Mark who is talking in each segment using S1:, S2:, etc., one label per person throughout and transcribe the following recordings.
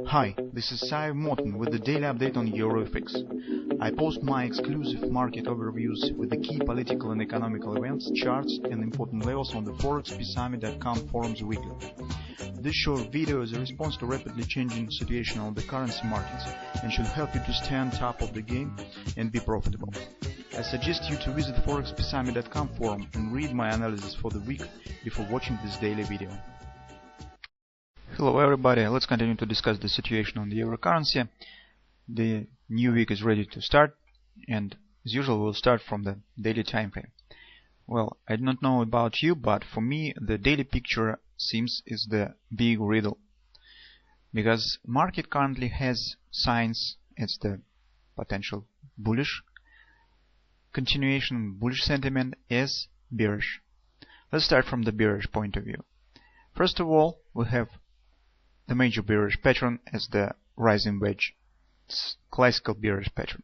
S1: Hi, this is Sive Morten with the daily update on EURUSD. I post my exclusive market overviews with the key political and economical events, charts and important levels on the ForexPeaceArmy.com forums weekly. This short video is a response to rapidly changing situation on the currency markets and should help you to stay on top of the game and be profitable. I suggest you to visit the ForexPeaceArmy.com forum and read my analysis for the week before watching this daily video. Hello everybody, let's continue to discuss the situation on the euro currency. The new week is ready to start, and as usual we'll start from the daily time frame. Well, I do not know about you, but for me the daily picture seems is the big riddle, because market currently has signs it's the potential bullish continuation, bullish sentiment is bearish. Let's start from the bearish point of view. First of all, we have the major bearish pattern as the rising wedge. It's classical bearish pattern.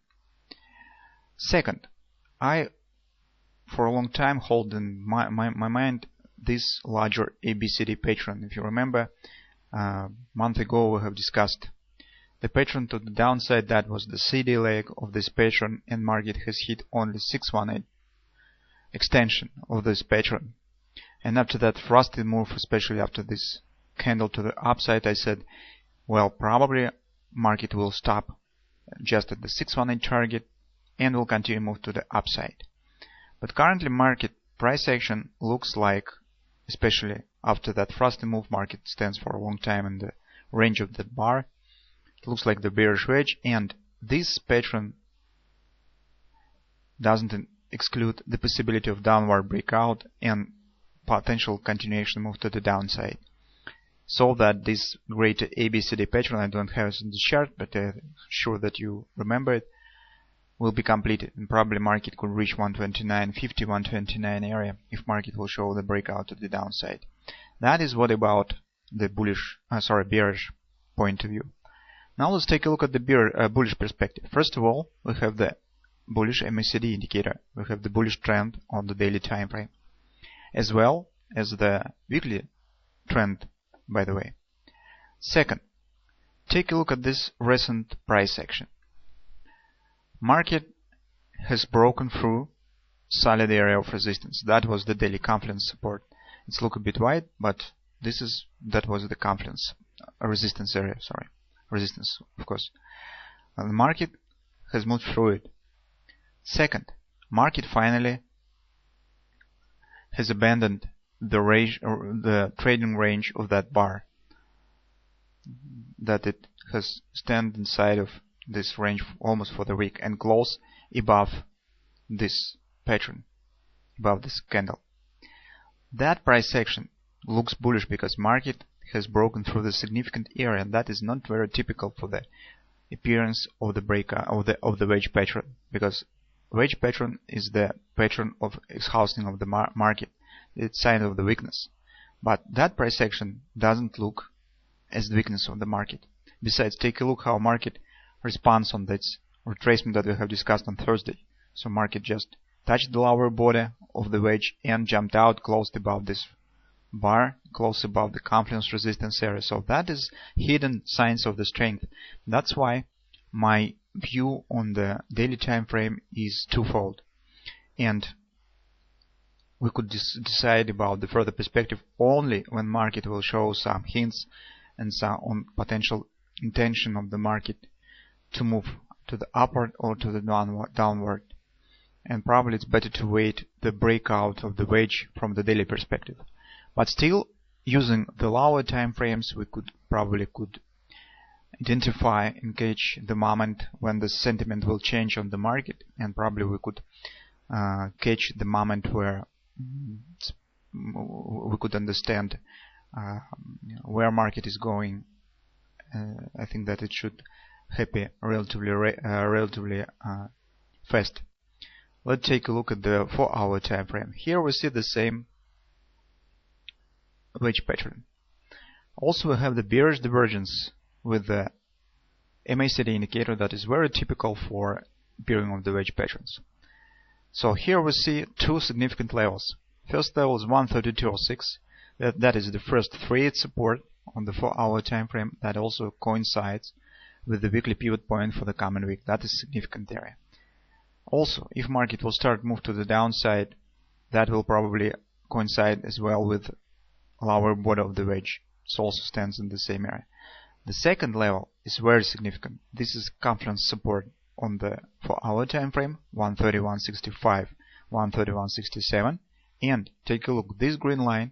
S1: Second, I for a long time hold in my mind this larger ABCD pattern. If you remember, a month ago we have discussed the pattern to the downside. That was the CD leg of this pattern, and market has hit only 618 extension of this pattern. And after that frosty move, especially after this candle to the upside, I said, well, probably market will stop just at the 618 target and will continue move to the upside. But currently market price action looks like, especially after that frosty move, market stands for a long time in the range of that bar. It looks like the bearish wedge, and this pattern doesn't exclude the possibility of downward breakout and potential continuation move to the downside. So that this great ABCD pattern, I don't have it in the chart, but I'm sure that you remember it, will be completed, and probably market could reach 129.50, 129 area if market will show the breakout to the downside. That is what about the bearish point of view. Now let's take a look at the bullish perspective. First of all, we have the bullish MACD indicator. We have the bullish trend on the daily time frame, as well as the weekly trend, by the way. Second, take a look at this recent price action. Market has broken through solid area of resistance. That was the daily confidence support. It's look a bit wide, but that was the confidence resistance area. Resistance, of course. And the market has moved through it. Second, market finally has abandoned the trading range of that bar, that it has stand inside of this range almost for the week and close above this pattern, above this candle. That price action looks bullish because market has broken through the significant area, and that is not very typical for the appearance of the breakout of the wedge pattern, because wedge pattern is the pattern of exhausting of the market. It's sign of the weakness, but that price action doesn't look as the weakness of the market. Besides, take a look how market responds on this retracement that we have discussed on Thursday. So market just touched the lower body of the wedge and jumped out, closed above this bar, close above the confidence resistance area. So that is hidden signs of the strength. That's why my view on the daily time frame is twofold, and we could decide about the further perspective only when market will show some hints and some on potential intention of the market to move to the upward or to the downward. And probably it's better to wait the breakout of the wedge from the daily perspective. But still, using the lower time frames, we could identify and catch the moment when the sentiment will change on the market, and probably we could catch the moment where we could understand where market is going. I think that it should happen relatively fast. Let's take a look at the 4-hour time frame. Here we see the same wedge pattern. Also, we have the bearish divergence with the MACD indicator that is very typical for appearing of the wedge patterns. So here we see two significant levels. First level is 132.06. That is the first 3-8 support on the 4-hour time frame that also coincides with the weekly pivot point for the coming week. That is significant area. Also, if market will start move to the downside, that will probably coincide as well with lower body of the wedge. It also stands in the same area. The second level is very significant. This is conference support on the 4-hour time frame, 131.65, 131.67, and take a look. This green line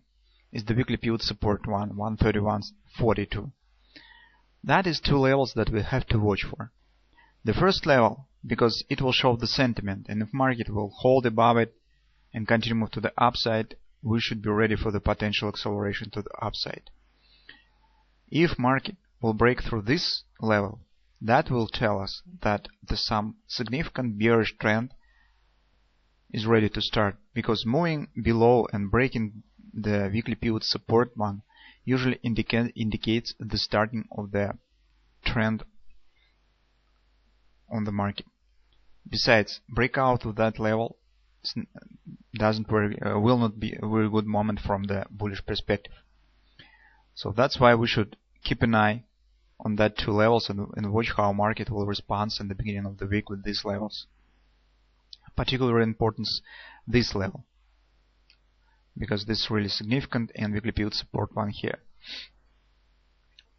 S1: is the weekly pivot support one, 131.42. That is two levels that we have to watch for. The first level, because it will show the sentiment, and if market will hold above it and continue move to the upside, we should be ready for the potential acceleration to the upside. If market will break through this level, that will tell us that some significant bearish trend is ready to start, because moving below and breaking the weekly pivot support one usually indicates the starting of the trend on the market. Besides, breakout of that level will not be a very good moment from the bullish perspective. So that's why we should keep an eye on that two levels and watch how market will respond in the beginning of the week with these levels. Particular importance this level, because this is really significant, and weekly pivot support one here.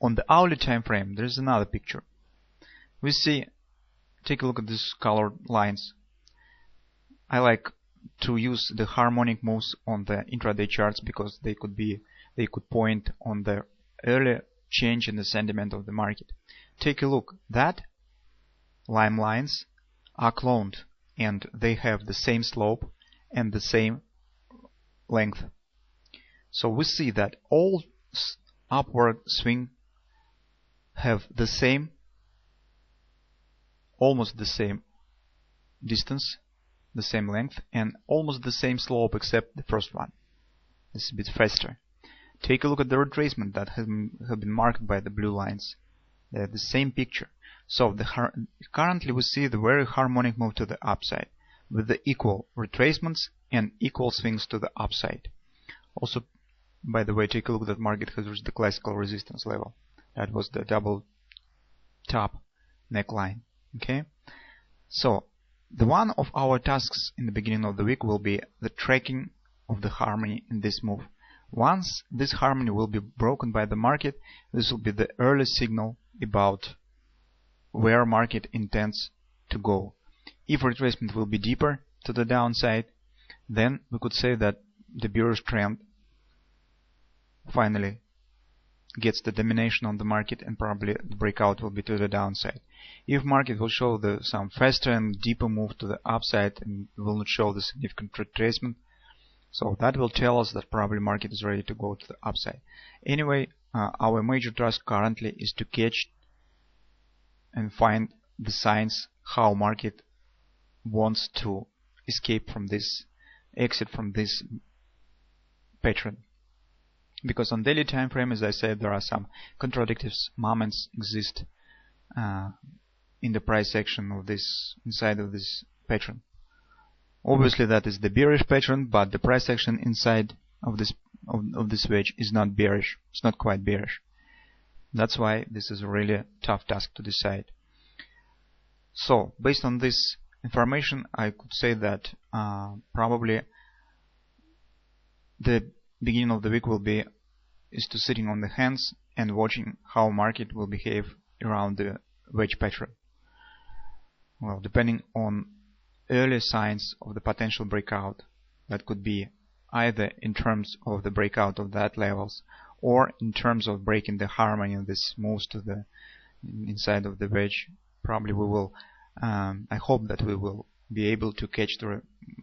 S1: On the hourly time frame, there is another picture. We see, take a look at these colored lines. I like to use the harmonic moves on the intraday charts because they could point on the early change in the sentiment of the market. Take a look. That lime lines are cloned, and they have the same slope and the same length. So we see that all upward swing have the same, almost the same distance, the same length, and almost the same slope except the first one. It's a bit faster. Take a look at the retracement that have been marked by the blue lines. They have the same picture. So currently we see the very harmonic move to the upside with the equal retracements and equal swings to the upside. Also, by the way, take a look that market has reached the classical resistance level. That was the double top neckline. Okay, so the one of our tasks in the beginning of the week will be the tracking of the harmony in this move. Once this harmony will be broken by the market, this will be the early signal about where market intends to go. If retracement will be deeper to the downside, then we could say that the bearish trend finally gets the domination on the market, and probably the breakout will be to the downside. If market will show some faster and deeper move to the upside and will not show the significant retracement, so that will tell us that probably market is ready to go to the upside. Anyway, our major task currently is to catch and find the signs how market wants to escape from this, exit from this pattern. Because on daily time frame, as I said, there are some contradictory moments exist in the price action of this, inside of this pattern. Obviously that is the bearish pattern, but the price action inside of this wedge is not bearish. It's not quite bearish. That's why this is a really tough task to decide. So based on this information, I could say that probably the beginning of the week is to sitting on the hands and watching how market will behave around the wedge pattern. Well, depending on early signs of the potential breakout, that could be either in terms of the breakout of that levels or in terms of breaking the harmony of this moves to the inside of the wedge. Probably we will, I hope that we will be able to catch the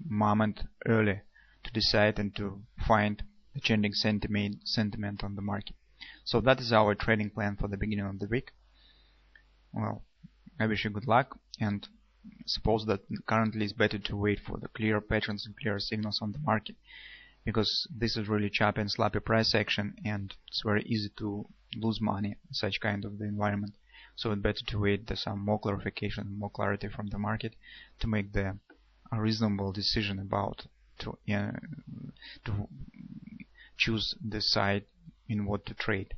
S1: moment early to decide and to find the changing sentiment on the market. So that is our trading plan for the beginning of the week. Well, I wish you good luck, and suppose that currently it's better to wait for the clear patterns and clear signals on the market, because this is really choppy and sloppy price action, and it's very easy to lose money in such kind of the environment. So it's better to wait for some more clarification, more clarity from the market to make a reasonable decision about to choose the side in what to trade.